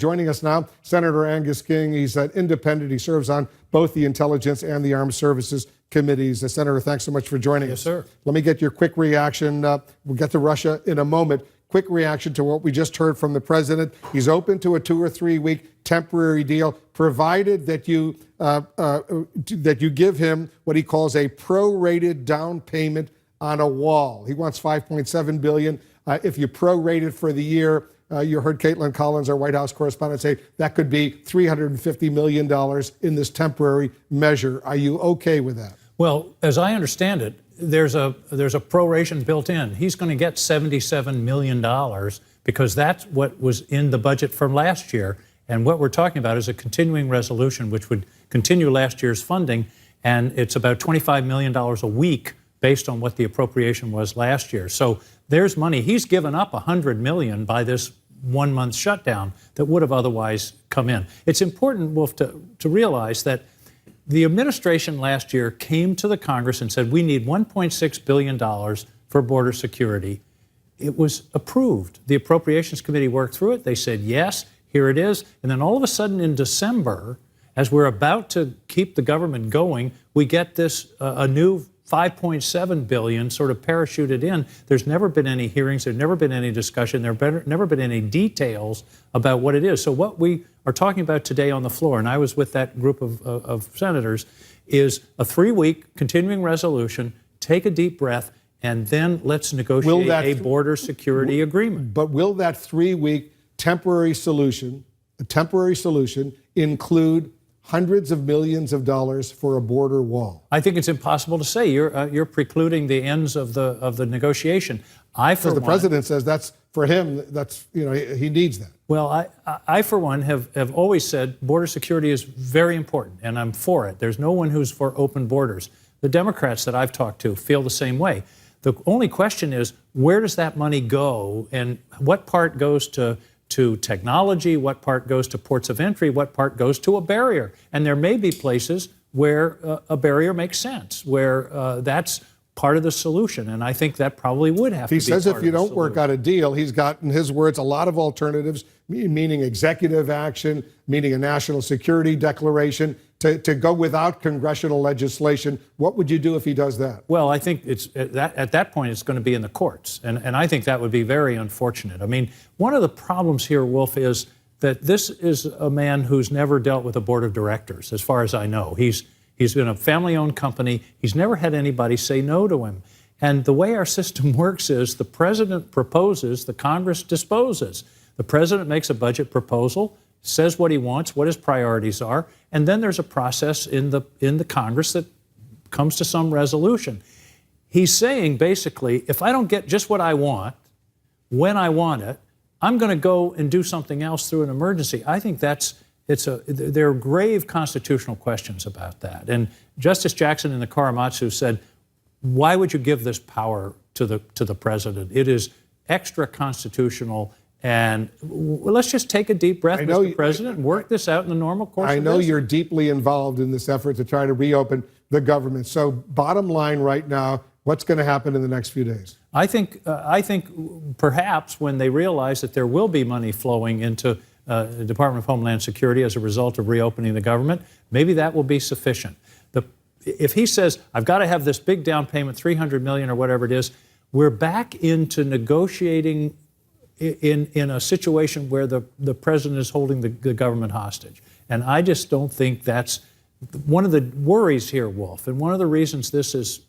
Joining us now, Senator Angus King. He's an independent. He serves on both the Intelligence and the Armed Services Committees. Senator, thanks so much for joining us. Yes, sir. Let me get your quick reaction. We'll get to Russia in a moment. Quick reaction to what we just heard from the president. He's open to a 2 or 3 week temporary deal, provided that you give him what he calls a prorated down payment on a wall. He wants $5.7 billion. If you prorate it for the year, you heard Caitlin Collins, our White House correspondent, say that could be $350 million in this temporary measure. Are you okay with that? Well, as I understand it, there's a proration built in. He's going to get $77 million because that's what was in the budget from last year. And what we're talking about is a continuing resolution, which would continue last year's funding. And it's about $25 million a week based on what the appropriation was last year. So there's money. He's given up $100 million by this 1 month shutdown that would have otherwise come in. It's important, Wolf, to realize that the administration last year came to the Congress and said, we need $1.6 billion for border security. It was approved. The Appropriations Committee worked through it. They said, yes, here it is. And then all of a sudden in December, as we're about to keep the government going, we get this, a new $5.7 billion sort of parachuted in. There's never been any hearings. There's never been any discussion. There's never been any details about what it is. So what we are talking about today on the floor, and I was with that group of senators, is a 3-week continuing resolution. Take a deep breath, and then let's negotiate a border security agreement. But will that 3-week temporary solution include hundreds of millions of dollars for a border wall? I think it's impossible to say. You're precluding the ends of the negotiation. Because the president says that's for him. That's he needs that. Well, I for one have always said border security is very important, and I'm for it. There's no one who's for open borders. The Democrats that I've talked to feel the same way. The only question is, where does that money go, and what part goes to technology, what part goes to ports of entry, what part goes to a barrier. And there may be places where a barrier makes sense, where that's part of the solution. And I think that probably would have to be part of the solution. He says if you don't work out a deal, he's got, in his words, a lot of alternatives, meaning executive action, meaning a national security declaration, to go without congressional legislation. What would you do if he does that? Well, I think it's at that point it's going to be in the courts, and I think that would be very unfortunate. I mean, one of the problems here, Wolf, is that this is a man who's never dealt with a board of directors, as far as I know. He's been a family-owned company. He's never had anybody say no to him. And the way our system works is the president proposes, the Congress disposes. The president makes a budget proposal, says what he wants, what his priorities are, and then there's a process in the Congress that comes to some resolution. He's saying, basically, if I don't get just what I want, when I want it, I'm going to go and do something else through an emergency. I think there are grave constitutional questions about that. And Justice Jackson in the Korematsu said, why would you give this power to the president? It is extra constitutional. And let's just take a deep breath, Mr. President, and work this out in the normal course of business. I know you're deeply involved in this effort to try to reopen the government. So bottom line right now, what's going to happen in the next few days? I think perhaps when they realize that there will be money flowing into the Department of Homeland Security as a result of reopening the government, maybe that will be sufficient. If he says, I've got to have this big down payment, $300 million or whatever it is, we're back into negotiating in a situation where the president is holding the government hostage. And I just don't think that's one of the worries here, Wolf, and one of the reasons this is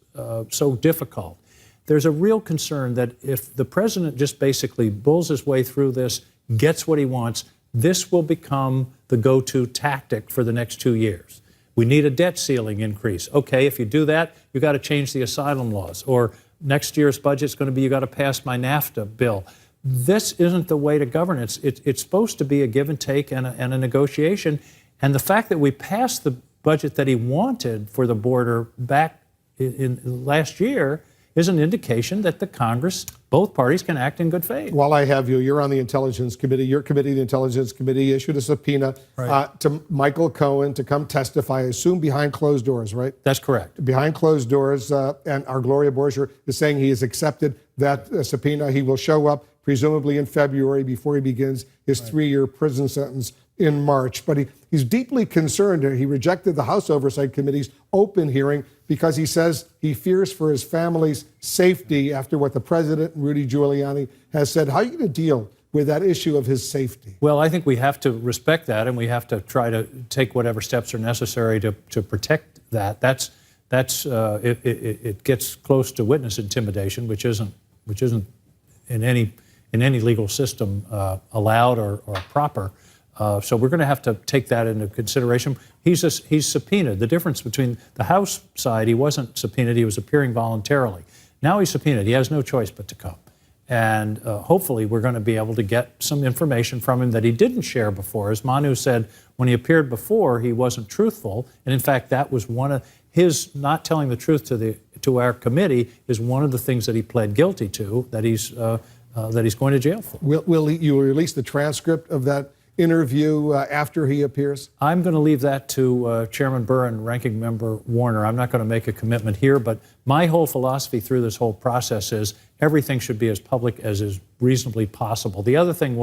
so difficult. There's a real concern that if the president just basically bulls his way through this, gets what he wants, this will become the go-to tactic for the next 2 years. We need a debt ceiling increase. Okay, if you do that, you've got to change the asylum laws. Or next year's budget's going to be, you've got to pass my NAFTA bill. This isn't the way to govern. It's supposed to be a give and take and a negotiation. And the fact that we passed the budget that he wanted for the border back in last year is an indication that the Congress, both parties, can act in good faith. While I have you, you're on the Intelligence Committee. Your committee, the Intelligence Committee, issued a subpoena to Michael Cohen to come testify, I assume behind closed doors, right? That's correct. Behind closed doors, and our Gloria Borger is saying he has accepted that subpoena. He will show up presumably in February, before he begins his 3-year prison sentence in March. But he's deeply concerned. He rejected the House Oversight Committee's open hearing because he says he fears for his family's safety after what the president, Rudy Giuliani, has said. How are you going to deal with that issue of his safety? Well, I think we have to respect that, and we have to try to take whatever steps are necessary to protect that. It gets close to witness intimidation, which isn't in any legal system allowed or proper. So we're going to have to take that into consideration. He's subpoenaed. The difference between the House side, he wasn't subpoenaed, he was appearing voluntarily. Now he's subpoenaed. He has no choice but to come. And hopefully we're going to be able to get some information from him that he didn't share before. As Manu said, when he appeared before, he wasn't truthful. And in fact, that was one of his not telling the truth to our committee is one of the things that he pled guilty to, that he's going to jail for. Will you release the transcript of that interview after he appears? I'm going to leave that to Chairman Burr and Ranking Member Warner. I'm not going to make a commitment here, but my whole philosophy through this whole process is everything should be as public as is reasonably possible. The other thing,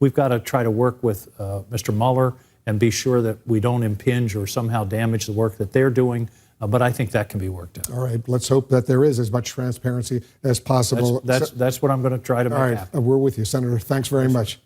we've got to try to work with Mr. Mueller and be sure that we don't impinge or somehow damage the work that they're doing. But I think that can be worked out. All right. Let's hope that there is as much transparency as possible. That's what I'm going to try to make happen. All right. We're with you, Senator. Thanks very much.